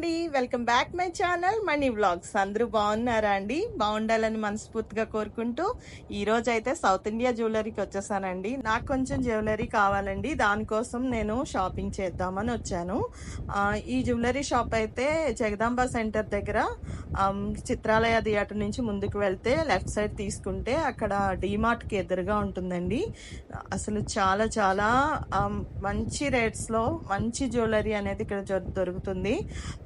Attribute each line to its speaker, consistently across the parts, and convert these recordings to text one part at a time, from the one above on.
Speaker 1: అండి, welcome back my channel money vlogs. అందరూ బాగున్నారా అండి? బాగుండాలని మనస్ఫూర్తిగా కోరుకుంటూ ఈ రోజు అయితే సౌత్ ఇండియా జ్యువెలరీకి వచ్చేసానండి. నాకు కొంచెం జ్యువెలరీ కావాలండి, దానికోసం నేను షాపింగ్ చేద్దామని వచ్చాను. ఈ జ్యువెలరీ షాప్ అయితే జగదాంబ సెంటర్ దగ్గర చిత్రాలయ థియేటర్ నుంచి ముందుకు వెళ్తే లెఫ్ట్ సైడ్ తీసుకుంటే అక్కడ డీమార్ట్కి ఎదురుగా ఉంటుందండి. అసలు చాలా చాలా మంచి రేట్స్లో మంచి జ్యువెలరీ అనేది ఇక్కడ దొరుకుతుంది.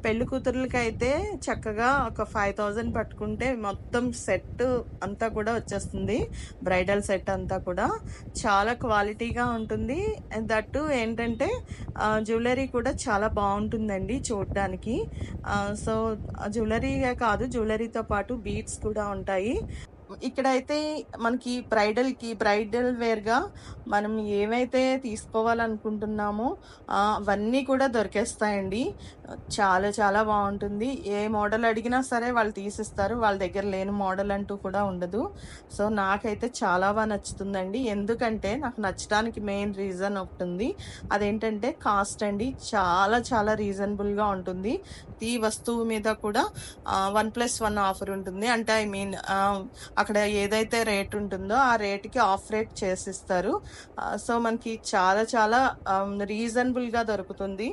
Speaker 1: పెళ్లి కూతుర్లకి అయితే చక్కగా ఒక 5000 పట్టుకుంటే మొత్తం సెట్ అంతా కూడా వచ్చేస్తుంది. బ్రైడల్ సెట్ అంతా కూడా చాలా క్వాలిటీగా ఉంటుంది. దట్టు ఏంటంటే జ్యువెలరీ కూడా చాలా బాగుంటుందండి చూడడానికి. సో జ్యువెలరీగా కాదు, జ్యువెలరీతో పాటు బీడ్స్ కూడా ఉంటాయి. ఇక్కడైతే మనకి బ్రైడల్ వేర్గా మనం ఏవైతే తీసుకోవాలనుకుంటున్నామో అవన్నీ కూడా దొరికేస్తాయండి. చాలా చాలా బాగుంటుంది. ఏ మోడల్ అడిగినా సరే వాళ్ళు తీసిస్తారు, వాళ్ళ దగ్గర లేని మోడల్ అంటూ కూడా ఉండదు. సో నాకైతే చాలా బాగా నచ్చుతుందండి. ఎందుకంటే నాకు నచ్చడానికి మెయిన్ రీజన్ ఒకటి ఉంది, అదేంటంటే కాస్ట్ అండి. చాలా చాలా రీజనబుల్గా ఉంటుంది. ఈ వస్తువు మీద కూడా 1+1 ఆఫర్ ఉంటుంది. అంటే ఐ మీన్ అక్కడ ఏదైతే రేట్ ఉంటుందో ఆ రేట్కి ఆఫ్ రేట్ చేసిస్తారు. సో మనకి చాలా చాలా రీజనబుల్గా దొరుకుతుంది.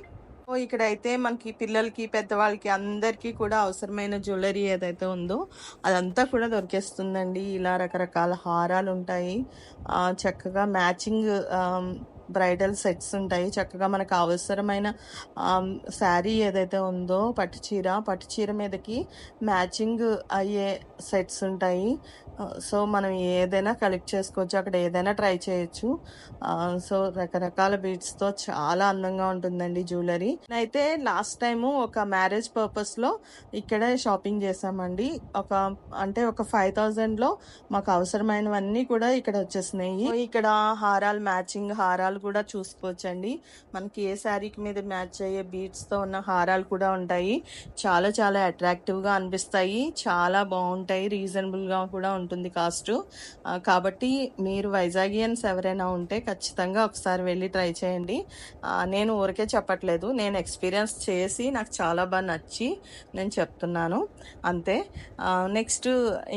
Speaker 1: ఇక్కడైతే మనకి పిల్లలకి పెద్దవాళ్ళకి అందరికీ కూడా అవసరమైన జ్యువెలరీ ఏదైతే ఉందో అదంతా కూడా దొరికేస్తుందండి. ఇలా రకరకాల హారాలు ఉంటాయి, చక్కగా మ్యాచింగ్ బ్రైడల్ సెట్స్ ఉంటాయి. చక్కగా మనకు అవసరమైన శారీ ఏదైతే ఉందో పట్టు చీర మీదకి మ్యాచింగ్ అయ్యే సెట్స్ ఉంటాయి. సో మనం ఏదైనా కలెక్ట్ చేసుకోవచ్చు, అక్కడ ఏదైనా ట్రై చేయొచ్చు. సో రకరకాల బీడ్స్తో చాలా అందంగా ఉంటుందండి జ్యువెలరీ. అయితే లాస్ట్ టైము ఒక మ్యారేజ్ పర్పస్లో ఇక్కడే షాపింగ్ చేసామండి. ఒక 5000లో మాకు అవసరమైనవన్నీ కూడా ఇక్కడ వచ్చేసినాయి. ఇక్కడ మ్యాచింగ్ హారాలు కూడా చూసుకోవచ్చండి. మనకి ఏ శారీకి మీద మ్యాచ్ అయ్యే బీడ్స్తో ఉన్న హారాలు కూడా ఉంటాయి. చాలా చాలా అట్రాక్టివ్గా అనిపిస్తాయి, చాలా బాగుంటాయి, రీజనబుల్గా కూడా ఉంటుంది కాస్ట్. కాబట్టి మీరు వైజాగియన్స్ ఎవరైనా ఉంటే ఖచ్చితంగా ఒకసారి వెళ్ళి ట్రై చేయండి. నేను ఊరికే చెప్పట్లేదు, నేను ఎక్స్పీరియన్స్ చేసి నాకు చాలా బాగా నచ్చి నేను చెప్తున్నాను అంతే. నెక్స్ట్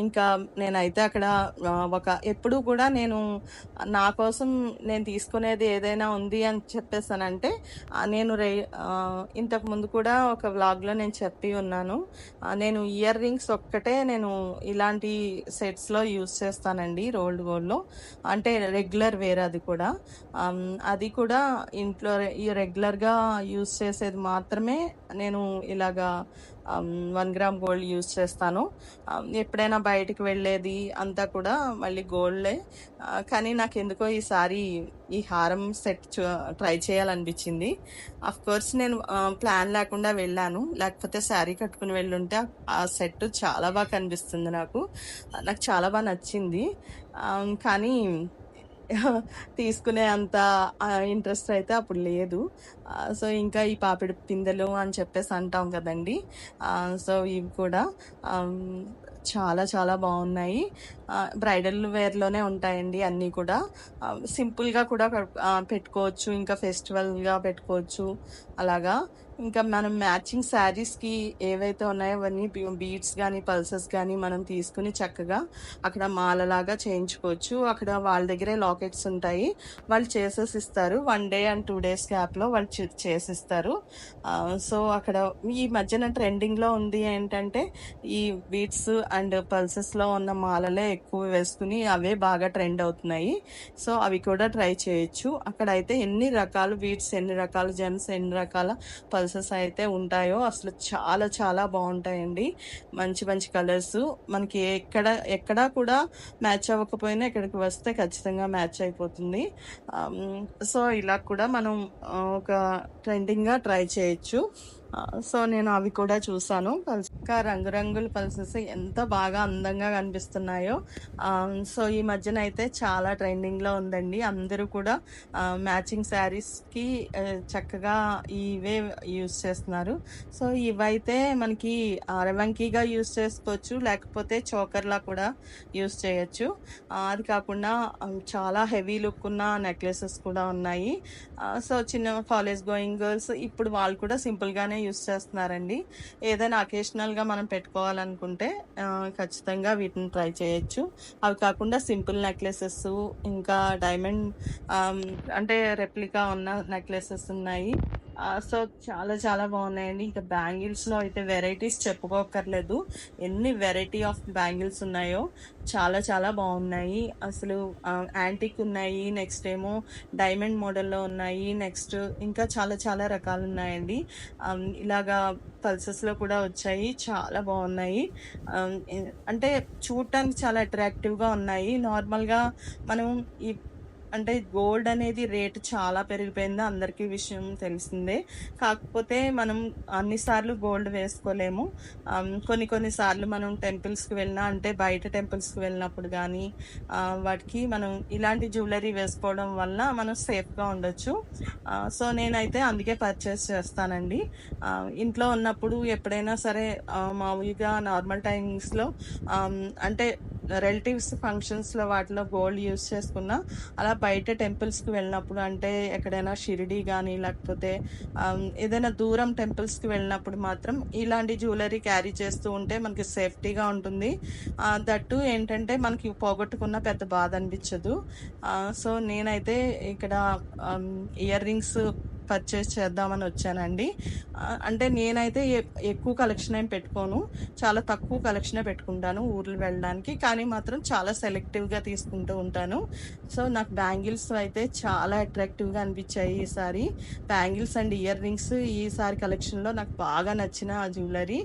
Speaker 1: ఇంకా నేనైతే అక్కడ ఎప్పుడు కూడా నా కోసం నేను తీసుకునేది ఏదైనా ఉంది అని చెప్పేసానంటే నేను ఇంతకు ముందు కూడా ఒక వ్లాగ్లో నేను చెప్పి ఉన్నాను, నేను ఇయర్ రింగ్స్ ఒక్కటే నేను ఇలాంటి సెట్స్లో యూజ్ చేస్తానండి. రోల్డ్ గోల్డ్లో అంటే రెగ్యులర్ వేర్, అది కూడా ఇంట్లో రెగ్యులర్గా యూజ్ చేసేది మాత్రమే నేను ఇలాగా 1 గ్రామ్ గోల్డ్ యూజ్ చేస్తాను. ఎప్పుడైనా బయటికి వెళ్ళేది అంతా కూడా మళ్ళీ గోల్డే. కానీ నాకు ఎందుకో ఈసారి ఈ హారం సెట్ ట్రై చేయాలనిపించింది. కోర్స్ నేను ప్లాన్ లేకుండా వెళ్ళాను, లేకపోతే శారీ కట్టుకుని వెళ్ళుంటే ఆ సెట్ చాలా బాగా కనిపిస్తుంది. నాకు చాలా బాగా నచ్చింది. కానీ తీసుకునే అంత ఇంట్రెస్ట్ అయితే అప్పుడు లేదు. సో ఇంకా ఈ పాపిడి పిందెలు అని చెప్పేసి అంటాం కదండి, సో ఇవి కూడా చాలా చాలా బాగున్నాయి. బ్రైడల్ వేర్లోనే ఉంటాయండి అన్నీ కూడా. సింపుల్గా కూడా పెట్టుకోవచ్చు, ఇంకా ఫెస్టివల్గా పెట్టుకోవచ్చు అలాగా. ఇంకా మనం మ్యాచింగ్ శారీస్కి ఏవైతే ఉన్నాయో అవన్నీ బీడ్స్ కానీ పల్సెస్ కానీ మనం తీసుకుని చక్కగా అక్కడ మాలలాగా చేయించుకోవచ్చు. అక్కడ వాళ్ళ దగ్గరే లాకెట్స్ ఉంటాయి, వాళ్ళు చేసేసి ఇస్తారు. 1 డే అండ్ 2 డేస్ గ్యాప్లో వాళ్ళు చేసిస్తారు. సో అక్కడ ఈ మధ్యన ట్రెండింగ్లో ఉంది ఏంటంటే ఈ బీడ్స్ అండ్ పల్సెస్లో ఉన్న మాలలే ఎక్కువ వేసుకుని అవే బాగా ట్రెండ్ అవుతున్నాయి. సో అవి కూడా ట్రై చేయొచ్చు. అక్కడైతే ఎన్ని రకాల బీడ్స్, ఎన్ని రకాల జెమ్స్, ఎన్ని రకాల పల్సెస్ అయితే ఉంటాయో అసలు చాలా చాలా బాగుంటాయండి. మంచి మంచి కలర్స్ మనకి ఎక్కడా కూడా మ్యాచ్ అవ్వకపోయినా ఇక్కడికి వస్తే ఖచ్చితంగా మ్యాచ్ అయిపోతుంది. సో ఇలా కూడా మనం ఒక ట్రెండింగ్గా ట్రై చేయొచ్చు. సో నేను అవి కూడా చూసాను. ఇంకా రంగురంగుల పల్సెస్ ఎంత బాగా అందంగా కనిపిస్తున్నాయో. సో ఈ మధ్యన అయితే చాలా ట్రెండింగ్లో ఉందండి. అందరూ కూడా మ్యాచింగ్ శారీస్కి చక్కగా ఇవే యూజ్ చేస్తున్నారు. సో ఇవైతే మనకి అరవంకీగా యూజ్ చేసుకోవచ్చు, లేకపోతే చోకర్లా కూడా యూజ్ చేయొచ్చు. అది కాకుండా చాలా హెవీ లుక్ ఉన్న నెక్లెసెస్ కూడా ఉన్నాయి. సో చిన్న కాలేజ్ గోయింగ్ గర్ల్స్ ఇప్పుడు వాళ్ళు కూడా సింపుల్గానే యూస్ చేస్తున్నారండి. ఏదైనా అకేషనల్‌గా మనం పెట్టుకోవాలనుకుంటే ఖచ్చితంగా వీటిని ట్రై చేయొచ్చు. అవి కాకుండా సింపుల్ నెక్లెసెస్, ఇంకా డైమండ్ ఆహ్, అంటే రెప్లికా ఉన్న నెక్లెసెస్ ఉన్నాయి. సో, చాలా చాలా బాగున్నాయండి. ఇంకా బ్యాంగిల్స్‌లో అయితే వెరైటీస్ చెప్పుకోక్కర్లేదు. ఎన్ని వెరైటీ ఆఫ్ బ్యాంగిల్స్ ఉన్నాయో చాలా చాలా బాగున్నాయి. అసలు యాంటిక్ ఉన్నాయి. నెక్స్ట్ ఏమో డైమండ్ మోడల్‌లో ఉన్నాయి. నెక్స్ట్ ఇంకా చాలా చాలా రకాలున్నాయండి. ఇలాగా పల్సెస్‌లో కూడా వచ్చాయి. చాలా బాగున్నాయి. అంటే చూడటానికి చాలా అట్రాక్టివ్‌గా ఉన్నాయి. నార్మల్‌గా మనం ఈ అంటే గోల్డ్ అనేది రేట్ చాలా పెరిగిపోయింది. అందరికీ విషయం తెలిసిందే. కాకపోతే మనం అన్ని సార్లు గోల్డ్ వేసుకోలేము. కొన్ని కొన్ని సార్లు మనం టెంపుల్స్‌కి వెళ్ళినా అంటే బయట టెంపుల్స్‌కి వెళ్ళినప్పుడు గానీ వాటికి మనం ఇలాంటి జ్యువెలరీ వేసుకోవడం వల్ల మనం సేఫ్‌గా ఉండొచ్చు. సో, నేనైతే అందుకే పర్చేస్ చేస్తానండి. ఇంట్లో ఉన్నప్పుడు ఎప్పుడైనా సరే మామూలుగా నార్మల్ టైమింగ్స్‌లో అంటే రిలేటివ్స్ ఫంక్షన్స్‌లో వాటిలో గోల్డ్ యూజ్ చేసుకున్నా, అలా బయట టెంపుల్స్‌కి వెళ్ళినప్పుడు అంటే ఎక్కడైనా షిరిడీ గానీ, లేకపోతే ఏదైనా దూరం టెంపుల్స్‌కి వెళ్ళినప్పుడు మాత్రం ఇలాంటి జ్యువెలరీ క్యారీ చేస్తూ ఉంటే మనకి సేఫ్టీగా ఉంటుంది. దట్ టూ ఏంటంటే మనకి పోగొట్టుకున్న పెద్ద బాధ అనిపించదు. సో, నేనైతే ఇక్కడ ఇయర్ రింగ్స్ పర్చేస్ చేద్దామని వచ్చానండి. అంటే నేనైతే ఎక్కువ కలెక్షన్ ఏం పెట్టుకోను. చాలా తక్కువ కలెక్షనే పెట్టుకుంటాను ఊర్లు వెళ్ళడానికి. కానీ మాత్రం చాలా సెలెక్టివ్‌గా తీసుకుంటూ ఉంటాను. సో, నాకు బ్యాంగిల్స్ అయితే చాలా అట్రాక్టివ్‌గా అనిపించాయి ఈసారి. బ్యాంగిల్స్ అండ్ ఇయర్ రింగ్స్ ఈసారి కలెక్షన్‌లో నాకు బాగా నచ్చిన జ్యువెలరీ.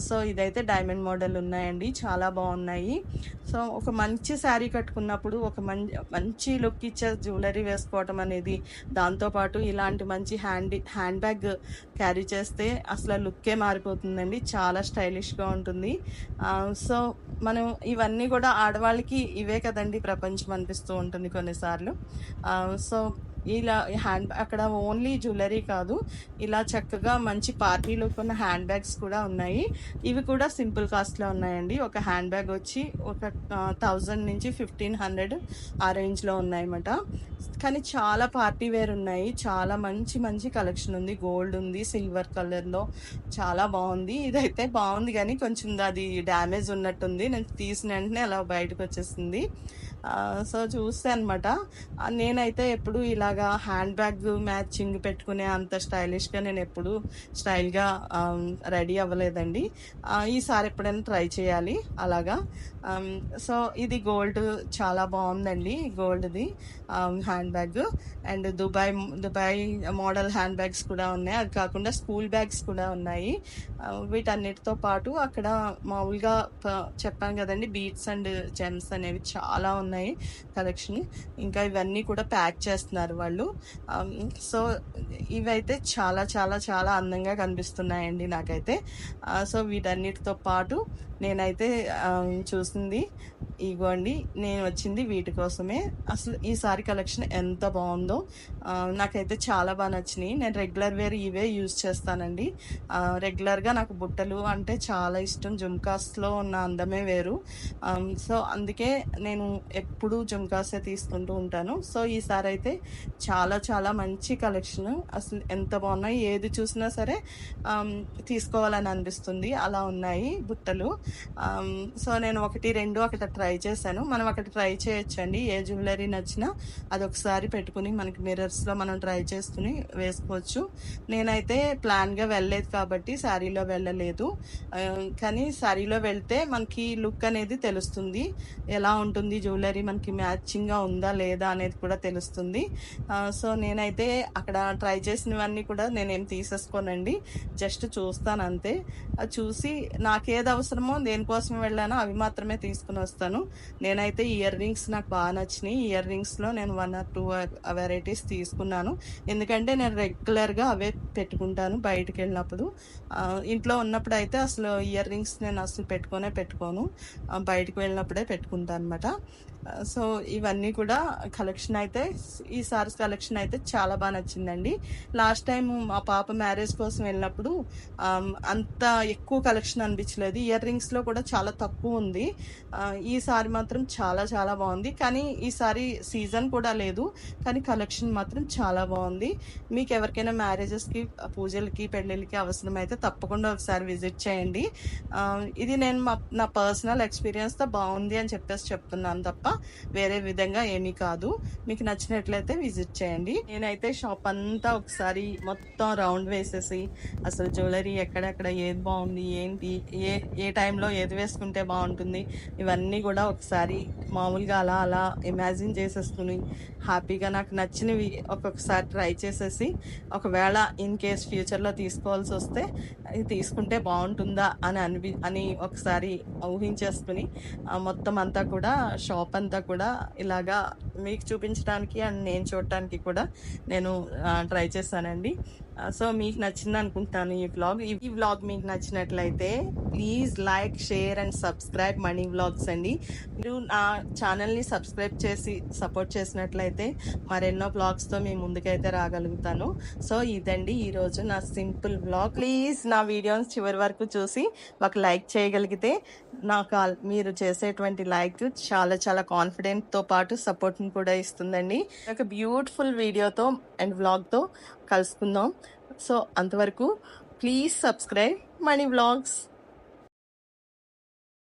Speaker 1: సో, ఇదైతే డైమండ్ మోడల్ ఉన్నాయండి. చాలా బాగున్నాయి. సో, ఒక మంచి శారీ కట్టుకున్నప్పుడు ఒక మంచి లుక్ ఇచ్చే జ్యువెలరీ వేసుకోవటం అనేది, దాంతోపాటు ఇలాంటి మంచి హ్యాండ్ బ్యాగ్ క్యారీ చేస్తే అసలు లుక్కే మారిపోతుందండి. చాలా స్టైలిష్‌గా ఉంటుంది. సో, మనం ఇవన్నీ కూడా ఆడవాళ్ళకి ఇవే కదండీ ప్రపంచం అనిపిస్తూ ఉంటుంది కొన్నిసార్లు. సో, ఇలా అక్కడ ఓన్లీ జ్యువెలరీ కాదు, ఇలా చక్కగా మంచి పార్టీ లుక్ ఉన్న హ్యాండ్ బ్యాగ్స్ కూడా ఉన్నాయి. ఇవి కూడా సింపుల్ కాస్ట్‌లో ఉన్నాయండి. ఒక హ్యాండ్ బ్యాగ్ వచ్చి ఒక 1000 నుంచి 1500 ఆ రేంజ్‌లో ఉన్నాయన్నమాట. కానీ చాలా పార్టీ వేర్ ఉన్నాయి. చాలా మంచి మంచి కలెక్షన్ ఉంది. గోల్డ్ ఉంది, సిల్వర్ కలర్‌లో చాలా బాగుంది. ఇదైతే బాగుంది కానీ కొంచెం అది డ్యామేజ్ ఉన్నట్టుంది. నేను తీసిన వెంటనే అలా బయటకు వచ్చేసింది. సో, చూస్తే అనమాట. నేనైతే ఎప్పుడు ఇలాగా హ్యాండ్ బ్యాగ్ మ్యాచింగ్ పెట్టుకునే అంత స్టైలిష్‌గా నేను ఎప్పుడు స్టైల్‌గా రెడీ అవ్వలేదండి. ఈసారి ఎప్పుడైనా ట్రై చేయాలి అలాగా. సో, ఇది గోల్డ్ చాలా బాగుందండి. గోల్డ్‌ది hand bag. And Dubai model hand bags కూడా ఉన్నాయి. అది కాకుండా స్కూల్ బ్యాగ్స్ కూడా ఉన్నాయి. వీటన్నిటితో పాటు అక్కడ మామూలుగా చెప్పాను కదండి, బీట్స్ అండ్ జెమ్స్ అనేవి చాలా ఉన్నాయి కలెక్షన్. ఇంకా ఇవన్నీ కూడా ప్యాక్ చేస్తున్నారు వాళ్ళు. సో, ఇవైతే చాలా చాలా చాలా అందంగా కనిపిస్తున్నాయండి నాకైతే. సో, వీటన్నిటితో పాటు నేనైతే చూసింది ఇగోండి. నేను వచ్చింది వీటి కోసమే. అసలు ఈసారి కలెక్షన్ ఎంత బాగుందో నాకైతే చాలా బాగా నచ్చినాయి. నేను రెగ్యులర్ వేర్ ఇవే యూజ్ చేస్తానండి. రెగ్యులర్గా నాకు బుట్టలు అంటే చాలా ఇష్టం. జుమ్కాస్లో ఉన్న అందమే వేరు. సో, అందుకే నేను ఎప్పుడు జుమ్కాసే తీసుకుంటూ ఉంటాను. సో, ఈసారి అయితే చాలా చాలా మంచి కలెక్షన్. అసలు ఎంత బాగున్నాయి, ఏది చూసినా సరే తీసుకోవాలని అనిపిస్తుంది. అలా ఉన్నాయి బుట్టలు. సో, నేను 1, 2 అక్కడ ట్రై చేశాను. మనం అక్కడ ట్రై చేయొచ్చండి. ఏ జ్యువెలరీ నచ్చినా అదొకసారి పెట్టుకుని మనకి మిర్రర్స్లో మనం ట్రై చేసుకుని వేసుకోవచ్చు. నేనైతే ప్లాన్గా వెళ్ళలేదు కాబట్టి శారీలో వెళ్ళలేదు. కానీ శారీలో వెళ్తే మనకి లుక్ అనేది తెలుస్తుంది. ఎలా ఉంటుంది జ్యువెలరీ, మనకి మ్యాచింగ్గా ఉందా లేదా అనేది కూడా తెలుస్తుంది. సో, నేనైతే అక్కడ ట్రై చేసినవన్నీ కూడా నేనేం తీసేసుకోనండి. జస్ట్ చూస్తాను అంతే. అది చూసి నాకేది అవసరమో దేనికోసం వెళ్ళానో అవి మాత్రమే తీసుకుని వస్తాను. నేనైతే ఇయర్ రింగ్స్ నాకు బాగా నచ్చినాయి. ఇయర్ రింగ్స్లో నేను 1 or 2 వెరైటీస్ తీసుకున్నాను. ఎందుకంటే నేను రెగ్యులర్గా అవే పెట్టుకుంటాను బయటికి వెళ్ళినప్పుడు. ఇంట్లో ఉన్నప్పుడు అయితే అసలు ఇయర్ రింగ్స్ నేను అసలు పెట్టుకోను. బయటకు వెళ్ళినప్పుడే పెట్టుకుంటాను అనమాట. సో ఇవన్నీ కూడా కలెక్షన్ అయితే ఈ సారీస్ కలెక్షన్ అయితే చాలా బాగా నచ్చిందండి. లాస్ట్ టైం మా పాప మ్యారేజ్ కోసం వెళ్ళినప్పుడు అంత ఎక్కువ కలెక్షన్ అనిపించలేదు. ఇయర్ రింగ్స్లో కూడా చాలా తక్కువ ఉంది. ఈ సారీ మాత్రం చాలా చాలా బాగుంది. కానీ ఈసారి సీజన్ కూడా లేదు, కానీ కలెక్షన్ మాత్రం చాలా బాగుంది. మీకు ఎవరికైనా మ్యారేజెస్కి, పూజలకి, పెళ్ళిళ్ళకి అవసరమైతే తప్పకుండా ఒకసారి విజిట్ చేయండి. ఇది నేను నా పర్సనల్ ఎక్స్పీరియన్స్తో బాగుంది అని చెప్పేసి చెప్తున్నాను తప్ప వేరే విధంగా ఏమీ కాదు. మీకు నచ్చినట్లయితే విజిట్ చేయండి. నేనైతే షాప్ అంతా ఒకసారి మొత్తం రౌండ్ వేసేసి అసలు జ్యువెలరీ ఎక్కడెక్కడ ఏది బాగుంది, ఏంటి, ఏ టైంలో ఏది వేసుకుంటే బాగుంటుంది, ఇవన్నీ కూడా ఒకసారి మామూలుగా అలా అలా ఇమాజిన్ చేసేసుకుని హ్యాపీగా నాకు నచ్చినవి ఒక్కొక్కసారి ట్రై చేసేసి, ఒకవేళ ఇన్ కేస్ ఫ్యూచర్లో తీసుకోవాల్సి వస్తే ఇది తీసుకుంటే బాగుంటుందా అని ఒకసారి ఊహించేసుకుని మొత్తం అంతా కూడా షాప్ అంతా కూడా ఇలాగా మీకు చూపించడానికి అండ్ నేను చూడటానికి కూడా నేను ట్రై చేశానండి. సో మీకు నచ్చింది అనుకుంటాను ఈ వ్లాగ్ మీకు నచ్చినట్లయితే please like, share and subscribe money vlogs అండి. మీరు నా ఛానల్ని సబ్స్క్రైబ్ చేసి సపోర్ట్ చేసినట్లయితే మరెన్నో వ్లాగ్స్తో మీ ముందుకైతే రాగలుగుతాను. సో ఇదండి ఈరోజు నా సింపుల్ వ్లాగ్. ప్లీజ్ నా వీడియోస్ చివరి వరకు చూసి ఒక లైక్ చేయగలిగితే నాకు మీరు చేసేటువంటి లైక్ చాలా చాలా కాన్ఫిడెంట్తో పాటు సపోర్ట్ని కూడా ఇస్తుందండి. ఒక బ్యూటిఫుల్ వీడియోతో అండ్ వ్లాగ్తో కలుసుకుందాం. సో అంతవరకు ప్లీజ్ సబ్స్క్రైబ్ మనీ వ్లాగ్స్.